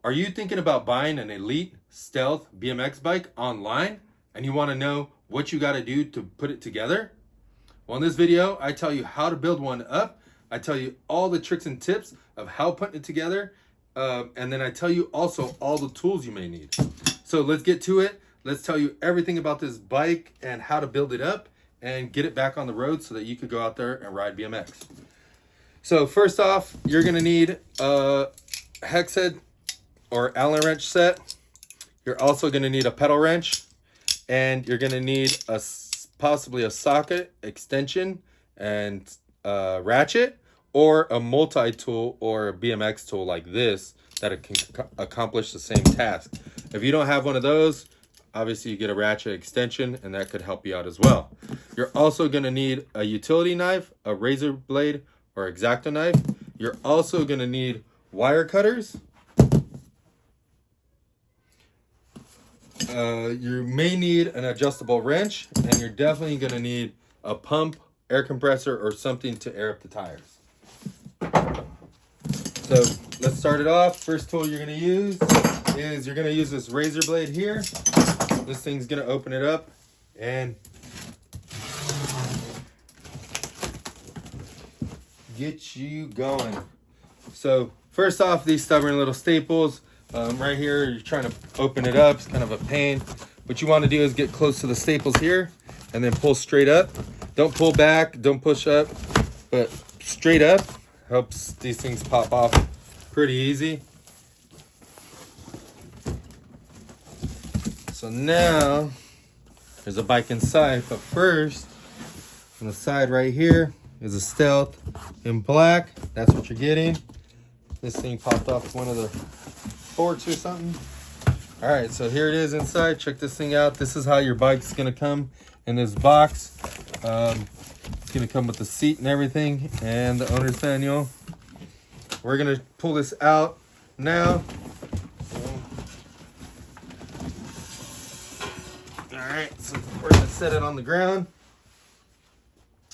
Are you thinking about buying an Elite Stealth BMX bike online and you want to know what you got to do to put it together? Well, in this video, I tell you how to build one up. I tell you all the tricks and tips of how putting it together. And then I tell you also all the tools you may need. So let's get to it. Let's tell you everything about this bike and how to build it up and get it back on the road so that you could go out there and ride BMX. So first off, you're gonna need a hex head or Allen wrench set. You're also gonna need a pedal wrench, and you're gonna need possibly a socket extension and a ratchet, or a multi-tool or a BMX tool like this that it can accomplish the same task. If you don't have one of those, obviously you get a ratchet extension and that could help you out as well. You're also gonna need a utility knife, a razor blade or X-Acto knife. You're also gonna need wire cutters. You may need an adjustable wrench, and you're definitely gonna need a pump, air compressor, or something to air up the tires. So let's start it off. First tool you're gonna use is you're gonna use this razor blade here. This thing's gonna open it up and get you going. So first off, these stubborn little staples right here, you're trying to open it up. It's kind of a pain. What you want to do is get close to the staples here and then pull straight up. Don't pull back, don't push up, but straight up helps these things pop off pretty easy. So now there's a bike inside, but first on the side right here is a Stealth in black. That's what you're getting. This thing popped off one of the forks or something. All right, so here it is inside. Check this thing out. This is how your bike's gonna come in this box. It's gonna come with the seat and everything and the owner's manual. We're gonna pull this out now. All right, so we're gonna set it on the ground.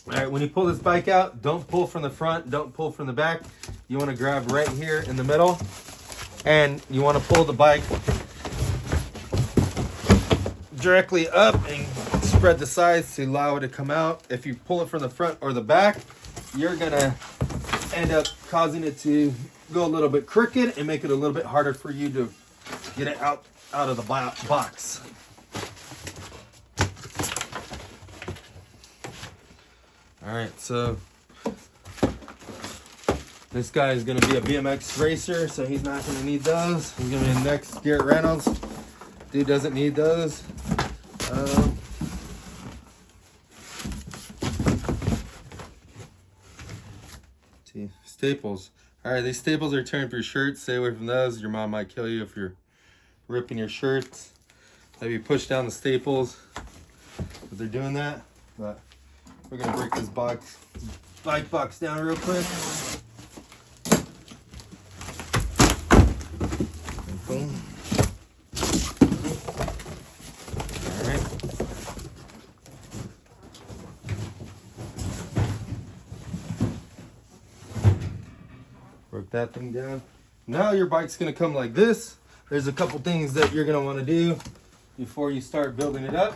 All right, when you pull this bike out, don't pull from the front, don't pull from the back. You want to grab right here in the middle, and you want to pull the bike directly up and spread the sides to allow it to come out. If you pull it from the front or the back, you're gonna end up causing it to go a little bit crooked and make it a little bit harder for you to get it out of the box. All right, so this guy is going to be a BMX racer, so he's not going to need those. He's going to be the next Garrett Reynolds. Dude doesn't need those. See, staples. All right, these staples are tearing for your shirt. Stay away from those. Your mom might kill you if you're ripping your shirts. Maybe push down the staples if they're doing that, but we're gonna break this bike box down real quick. And boom. All right. Broke that thing down. Now your bike's gonna come like this. There's a couple things that you're gonna wanna do before you start building it up.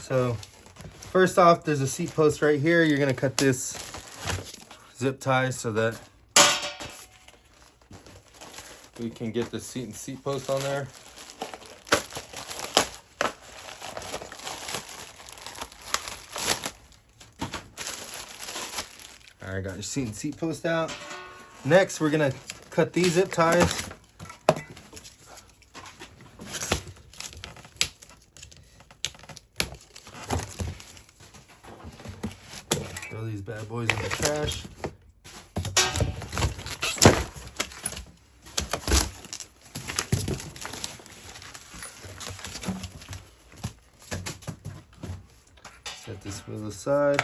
So first off, there's a seat post right here. You're gonna cut this zip tie so that we can get the seat post on there. All right, got your seat post out. Next, we're gonna cut these zip ties. Throw these bad boys in the trash. Set this wheel aside.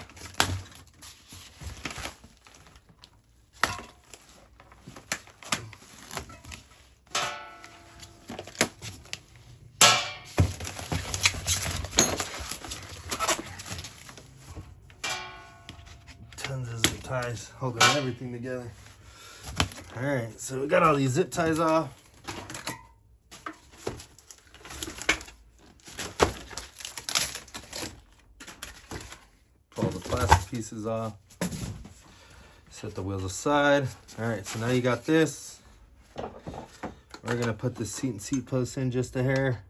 Tons of zip ties holding everything together. All right, so we got all these zip ties off. Pull the plastic pieces off. Set the wheels aside. All right, so now you got this. We're gonna put the seat and seat post in just a hair.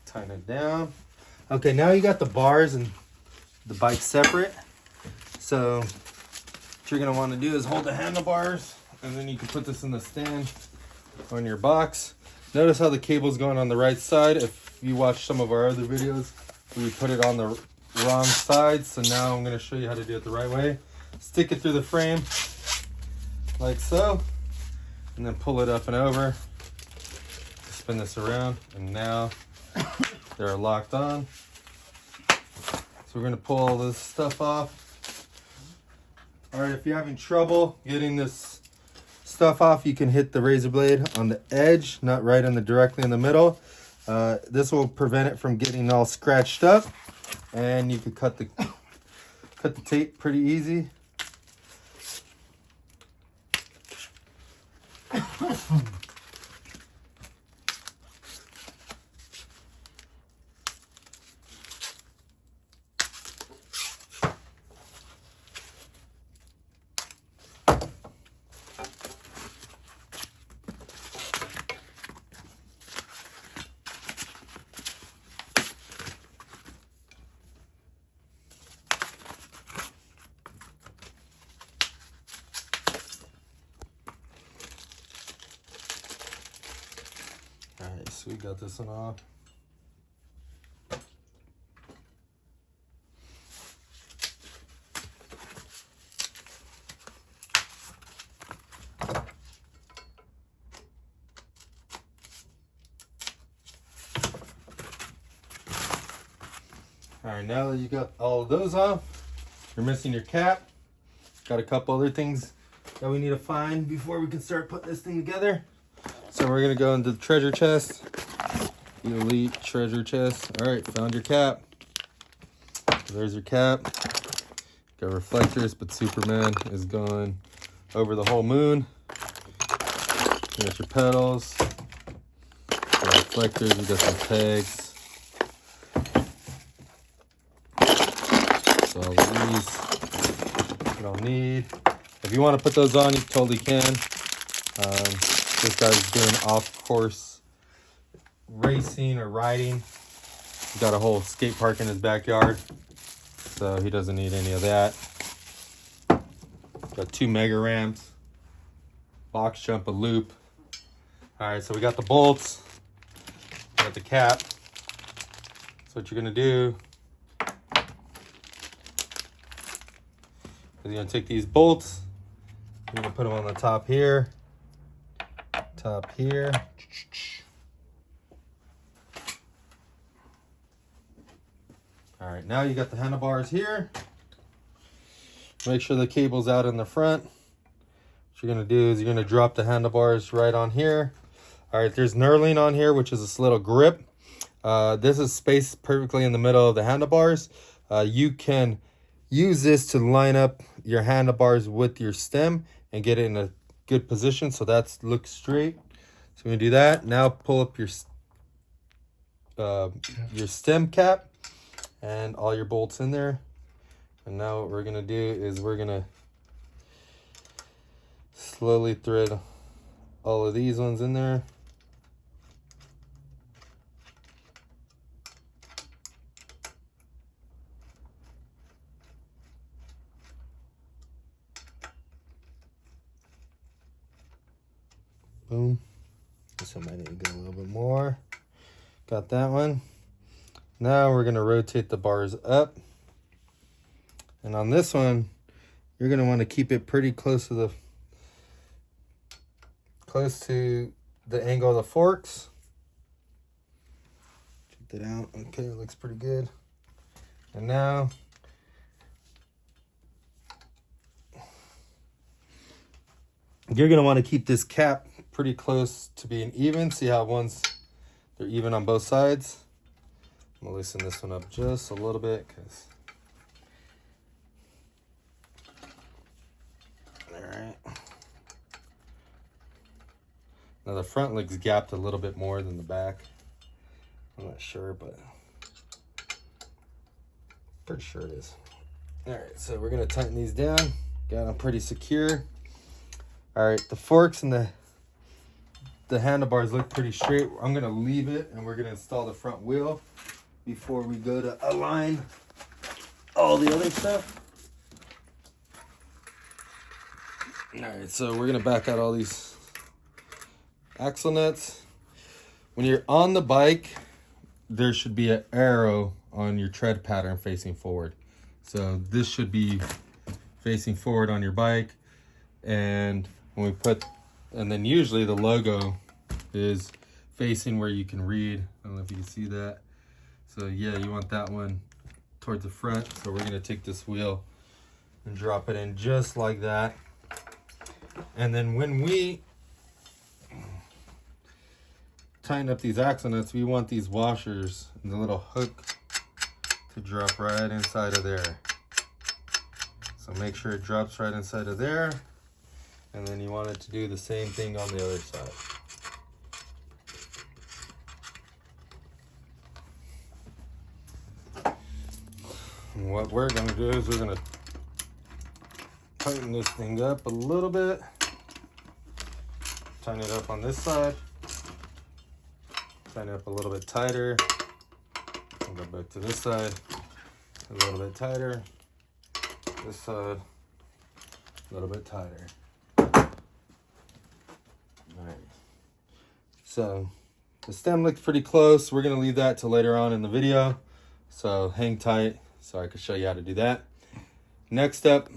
Tighten it down. Okay, now you got the bars and the bike separate. So what you're gonna want to do is hold the handlebars, and then you can put this in the stand on your box. Notice how the cable's going on the right side. If you watch some of our other videos, we put it on the wrong side. So now I'm gonna show you how to do it the right way. Stick it through the frame like so, and then pull it up and over. Spin this around, and now they're locked on. So we're gonna pull all this stuff off. All right, if you're having trouble getting this stuff off, you can hit the razor blade on the edge, not right in the directly in the middle. This will prevent it from getting all scratched up, and you can cut the tape pretty easy. Alright, so we got this one off. Alright, now that you got all of those off, you're missing your cap. Got a couple other things that we need to find before we can start putting this thing together. So we're gonna go into the treasure chest, the Elite treasure chest. All right, found your cap. There's your cap. Got reflectors, but Superman is going over the whole moon. You got your pedals, got reflectors, you got some pegs. So all of these you don't need. If you want to put those on, you totally can. This guy's doing off-course racing or riding. He's got a whole skate park in his backyard, so he doesn't need any of that. Got 2 mega ramps, box jump, a loop. All right, so we got the bolts, got the cap. So what you're gonna do is you're gonna take these bolts, you're gonna put them on the top here. Top here. All right, now you got the handlebars here. Make sure the cable's out in the front. What you're gonna do is you're gonna drop the handlebars right on here. All right, there's knurling on here, which is this little grip. This is spaced perfectly in the middle of the handlebars. You can use this to line up your handlebars with your stem and get it in a good position so that looks straight. So we're gonna do that. Now pull up your stem cap and all your bolts in there. And now what we're gonna do is we're gonna slowly thread all of these ones in there. Boom. This one might need to go a little bit more. Got that one. Now we're gonna rotate the bars up. And on this one, you're gonna want to keep it pretty close to the angle of the forks. Check that out. Okay, it looks pretty good. And now You're going to want to keep this cap pretty close to being even. See how they're even on both sides. I'm going to loosen this one up just a little bit because... Alright. Now the front looks gapped a little bit more than the back. I'm not sure, but pretty sure it is. Alright, so we're going to tighten these down. Got them pretty secure. Alright, the forks and the handlebars look pretty straight. I'm going to leave it and we're going to install the front wheel before we go to align all the other stuff. Alright, so we're going to back out all these axle nuts. When you're on the bike, there should be an arrow on your tread pattern facing forward. So this should be facing forward on your bike. And when we and then usually the logo is facing where you can read. I don't know if you can see that. So yeah, you want that one towards the front. So we're gonna take this wheel and drop it in just like that. And then when we tighten up these axle nuts, we want these washers and the little hook to drop right inside of there. So make sure it drops right inside of there. And then you want it to do the same thing on the other side. And what we're going to do is we're going to tighten this thing up a little bit. Tighten it up on this side. Tighten it up a little bit tighter. I'll go back to this side. A little bit tighter. This side. A little bit tighter. Alright, so the stem looks pretty close. We're going to leave that till later on in the video. So hang tight so I can show you how to do that. Next up,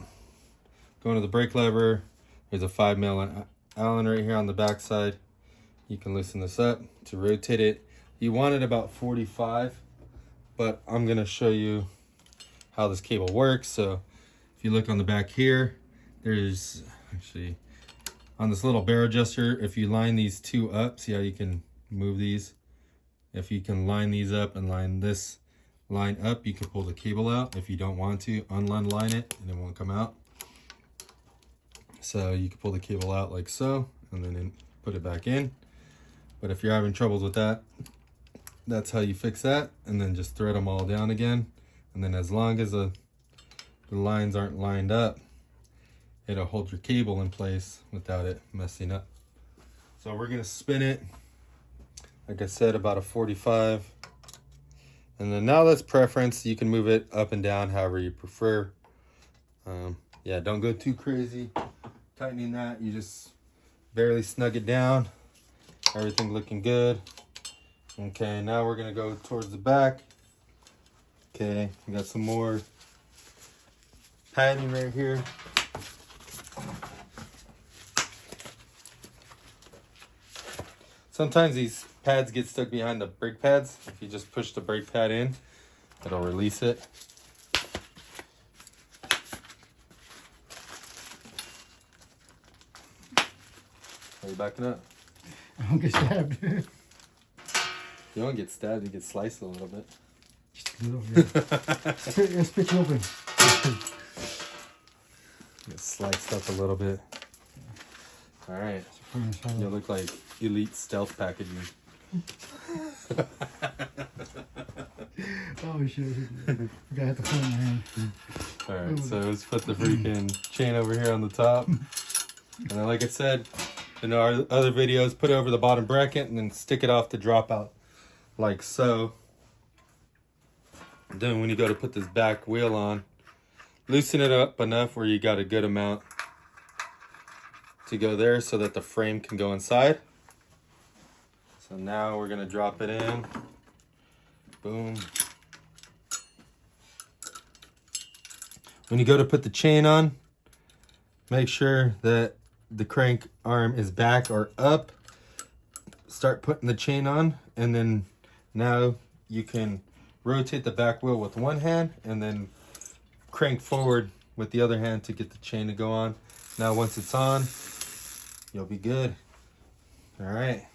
going to the brake lever. There's a 5mm Allen right here on the back side. You can loosen this up to rotate it. You want it about 45, but I'm going to show you how this cable works. So if you look on the back here, there's actually... on this little barrel adjuster, if you line these two up, see how you can move these? If you can line these up and line this line up, you can pull the cable out. If you don't want to, unline it and it won't come out. So you can pull the cable out like so, and then put it back in. But if you're having troubles with that, that's how you fix that. And then just thread them all down again. And then as long as the lines aren't lined up, it'll hold your cable in place without it messing up. So we're gonna spin it, like I said, about a 45. And then now that's preference. You can move it up and down however you prefer. Yeah, don't go too crazy tightening that. You just barely snug it down. Everything looking good. Okay, now we're gonna go towards the back. Okay, we got some more padding right here. Sometimes these pads get stuck behind the brake pads. If you just push the brake pad in, it'll release it. Are you backing up? I don't get stabbed. You don't get stabbed, you get sliced a little bit. Just a little bit. Let's pick it open. Get sliced up a little bit. All right. You look like Elite Stealth packaging. Oh shit! I got the phone in my hand. All right, so let's put the freaking chain over here on the top, and then, like I said in our other videos, put it over the bottom bracket and then stick it off the dropout, like so. Then when you go to put this back wheel on, loosen it up enough where you got a good amount to go there so that the frame can go inside. So now we're gonna drop it in. Boom. When you go to put the chain on, make sure that the crank arm is back or up. Start putting the chain on, and then now you can rotate the back wheel with one hand and then crank forward with the other hand to get the chain to go on. Now once it's on, you'll be good. All right.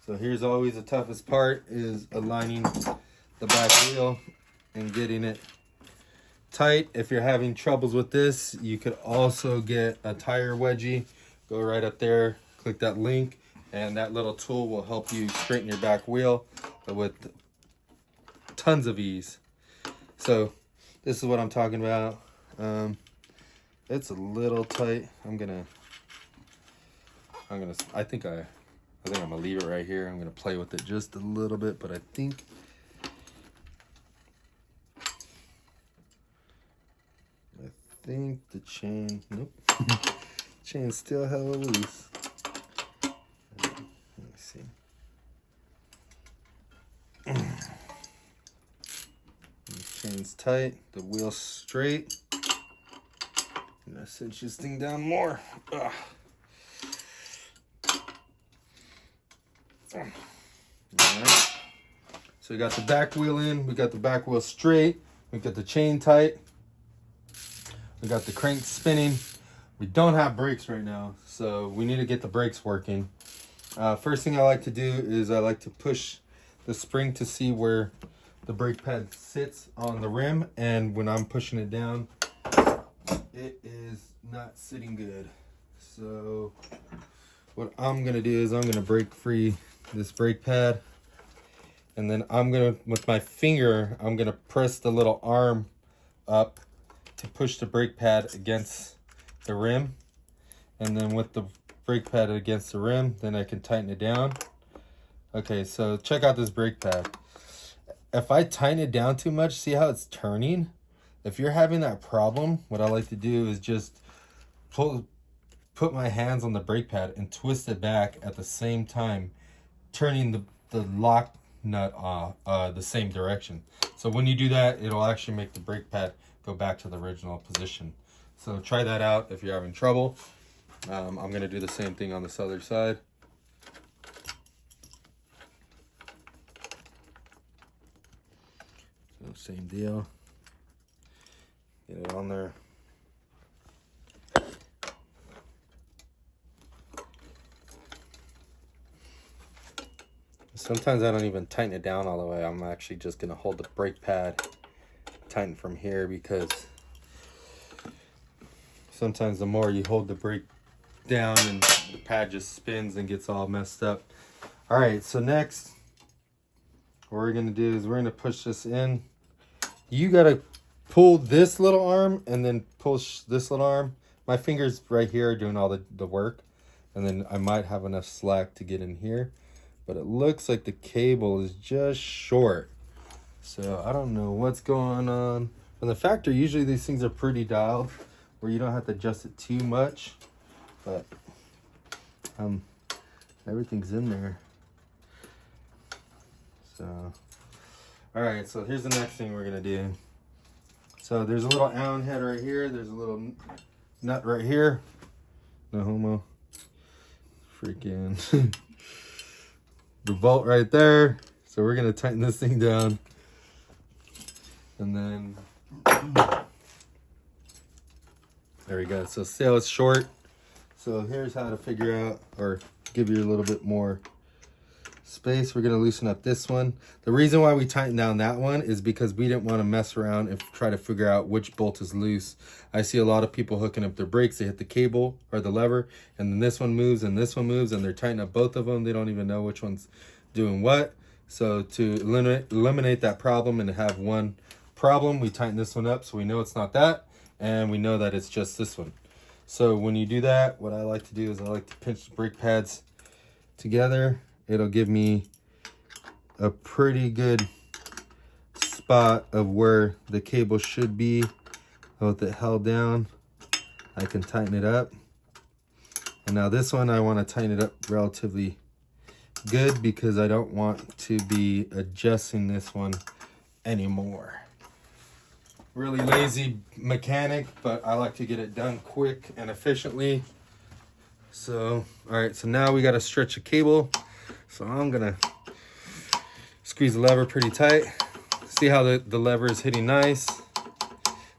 So here's always the toughest part, is aligning the back wheel and getting it tight. If you're having troubles with this, you could also get a tire wedgie. Go right up there, click that link, and that little tool will help you straighten your back wheel with tons of ease. So this is what I'm talking about. It's a little tight. I think I'm gonna leave it right here. I'm gonna play with it just a little bit, but I think the chain, nope. Chain's still hella loose. Let me see. The chain's tight, the wheel's straight. I'm gonna cinch this thing down more. Ugh. All right. So we got the back wheel in, we got the back wheel straight, we got the chain tight, we got the crank spinning. We don't have brakes right now, so we need to get the brakes working. First thing I like to do is I like to push the spring to see where the brake pad sits on the rim, and when I'm pushing it down, it is not sitting good. So what I'm gonna do is I'm gonna break free this brake pad, and then I'm gonna, with my finger, I'm gonna press the little arm up to push the brake pad against the rim, and then with the brake pad against the rim, then I can tighten it down. Okay, so check out this brake pad. If I tighten it down too much, see how it's turning? If you're having that problem, what I like to do is just put my hands on the brake pad and twist it back at the same time, turning the lock nut the same direction. So when you do that, it'll actually make the brake pad go back to the original position. So try that out if you're having trouble. I'm gonna do the same thing on this other side. So same deal. Get it on there. Sometimes I don't even tighten it down all the way. I'm actually just gonna hold the brake pad tighten from here, because sometimes the more you hold the brake down and the pad just spins and gets all messed up. All right, so next what we're gonna do is we're gonna push this in. You gotta pull this little arm and then push this little arm. My fingers right here are doing all the work, and then I might have enough slack to get in here, but it looks like the cable is just short. So I don't know what's going on. From the factory, usually these things are pretty dialed where you don't have to adjust it too much, but everything's in there. So all right, so here's the next thing we're gonna do. So there's a little Allen head right here, there's a little nut right here, no homo, freaking the bolt right there. So we're gonna tighten this thing down, and then there we go. So see how it's short? So here's how to figure out, or give you a little bit more space. We're gonna loosen up this one. The reason why we tightened down that one is because we didn't want to mess around and try to figure out which bolt is loose. I see a lot of people hooking up their brakes, they hit the cable or the lever, and then this one moves and this one moves, and they're tightening up both of them. They don't even know which one's doing what. So to eliminate that problem and have one problem, we tighten this one up so we know it's not that, and we know that it's just this one. So when you do that, what I like to do is I like to pinch the brake pads together. It'll give me a pretty good spot of where the cable should be. With it held down, I can tighten it up. And now this one, I want to tighten it up relatively good because I don't want to be adjusting this one anymore. Really lazy mechanic, but I like to get it done quick and efficiently. So, all right, so now we got to stretch a cable. So I'm gonna squeeze the lever pretty tight. See how the lever is hitting nice.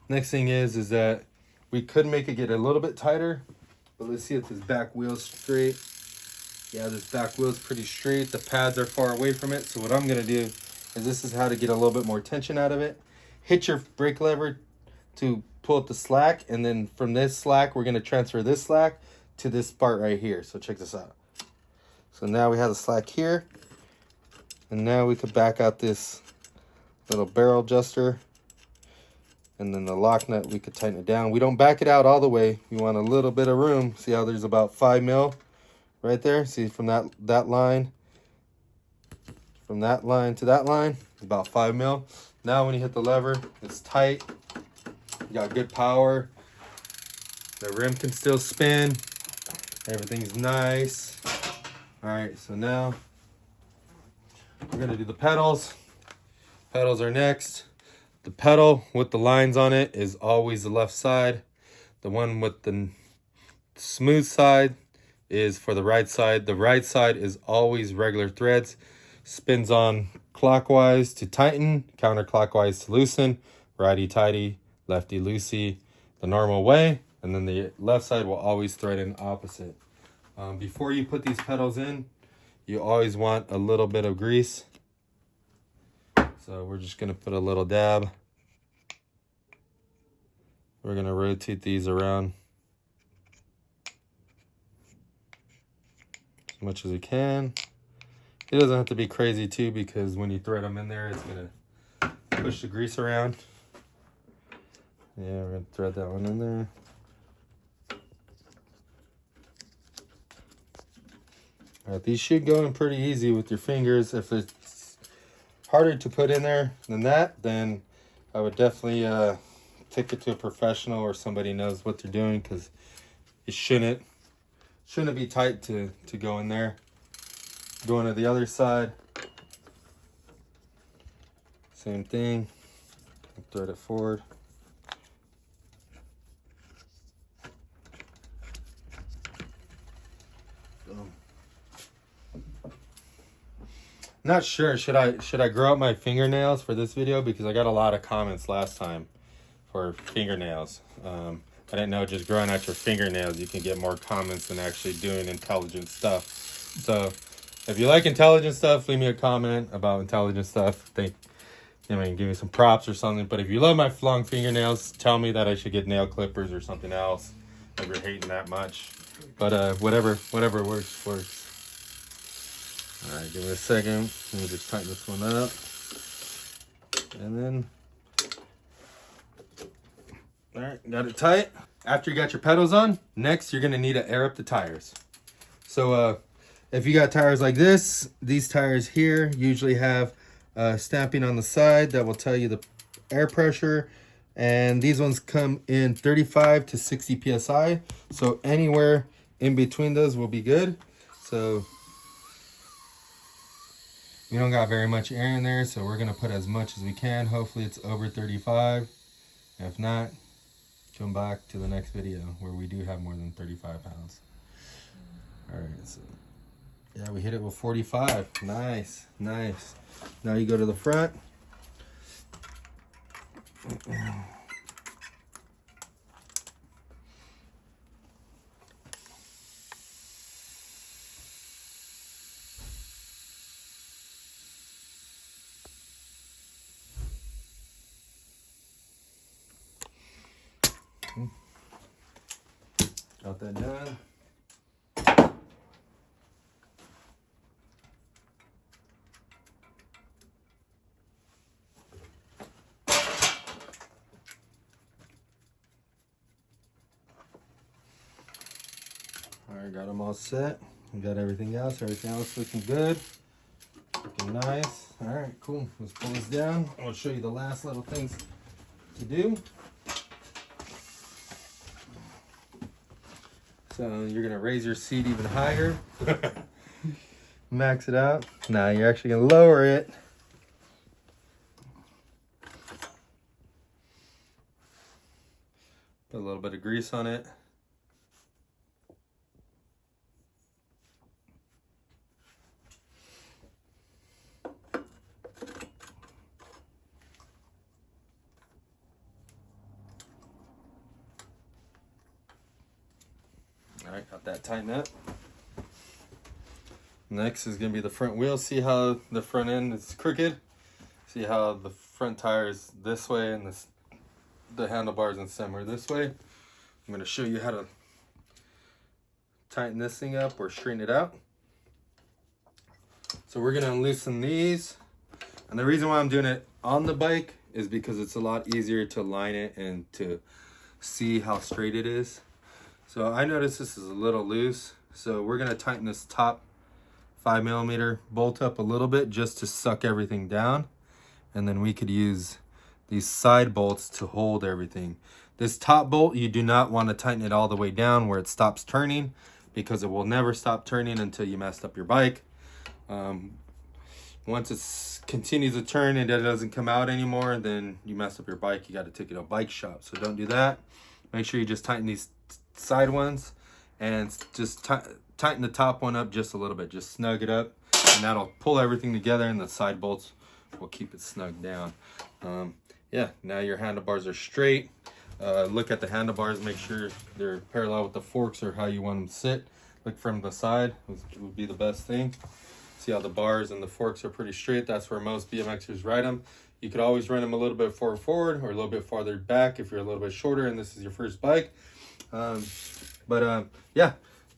Next thing is that we could make it get a little bit tighter, But let's see if this back wheel's straight. Yeah, this back wheel's pretty straight. The pads are far away from it. So what I'm gonna do is, this is how to get a little bit more tension out of it. Hit your brake lever to pull up the slack, and then from this slack, we're gonna transfer this slack to this part right here. So check this out. So now we have the slack here, and now we could back out this little barrel adjuster, and then the lock nut, we could tighten it down. We don't back it out all the way. We want a little bit of room. See how there's about 5 mil right there? See, from that line, from that line to that line, about 5 mil. Now when you hit the lever, it's tight. You got good power. The rim can still spin. Everything's nice. All right, so now we're gonna do the pedals. Pedals are next. The pedal with the lines on it is always the left side. The one with the smooth side is for the right side. The right side is always regular threads. Spins on clockwise to tighten, counterclockwise to loosen, righty-tighty, lefty-loosey, the normal way. And then the left side will always thread in opposite. Before you put these pedals in, you always want a little bit of grease. So we're just gonna put a little dab. We're gonna rotate these around as much as we can. It doesn't have to be crazy too, because when you thread them in there, it's gonna push the grease around. Yeah, we're gonna thread that one in there. All right, these should go in pretty easy with your fingers. If it's harder to put in there than that, then I would definitely take it to a professional or somebody who knows what they're doing, because it shouldn't be tight to go in there. Going to the other side, same thing. Thread it forward. Not sure, should I grow out my fingernails for this video, because I got a lot of comments last time for fingernails. I didn't know just growing out your fingernails you can get more comments than actually doing intelligent stuff. So if you like intelligent stuff, leave me a comment about intelligent stuff. Give me some props or something. But if you love my long fingernails, tell me that I should get nail clippers or something else if you're hating that much. But whatever works. All right, give it a second. Let me just tighten this one up. And then, all right, got it tight. After you got your pedals on, next you're gonna need to air up the tires. So if you got tires like this, these tires here usually have stamping on the side that will tell you the air pressure. And these ones come in 35 to 60 PSI. So anywhere in between those will be good. So we don't got very much air in there, so we're gonna put as much as we can. Hopefully it's over 35. If not, come back to the next video where we do have more than 35 pounds. All right, so yeah, we hit it with 45. Nice. Now you go to the front. Got that done. All right, got them all set. We got everything else. Everything else looking good. Looking nice. All right, cool. Let's pull this down. I'll show you the last little things to do. So you're gonna raise your seat even higher. Max it out. Now you're actually gonna lower it. Put a little bit of grease on it. All right, got that tightened up. Next is gonna be the front wheel. See how the front end is crooked? See how the front tire is this way and the handlebars and stem are this way? I'm gonna show you how to tighten this thing up or straighten it out. So we're gonna loosen these. And the reason why I'm doing it on the bike is because it's a lot easier to line it and to see how straight it is. So I notice this is a little loose. So we're gonna tighten this top 5mm bolt up a little bit just to suck everything down. And then we could use these side bolts to hold everything. This top bolt, you do not want to tighten it all the way down where it stops turning, because it will never stop turning until you messed up your bike. Once it continues to turn and it doesn't come out anymore, then you mess up your bike. You got to take it to a bike shop. So don't do that. Make sure you just tighten these side ones and just tighten the top one up just a little bit. Just snug it up, and that'll pull everything together, and the side bolts will keep it snug down. Yeah, now your handlebars are straight. Look at the handlebars, make sure they're parallel with the forks or how you want them to sit. Look from the side would be the best thing. See how the bars and the forks are pretty straight. That's where most BMXers ride them. You could always run them a little bit forward or a little bit farther back if you're a little bit shorter and this is your first bike. Yeah,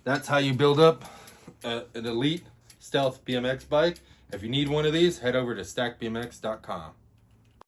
that's how you build up an Elite Stealth BMX bike. If you need one of these, head over to StackBMX.com.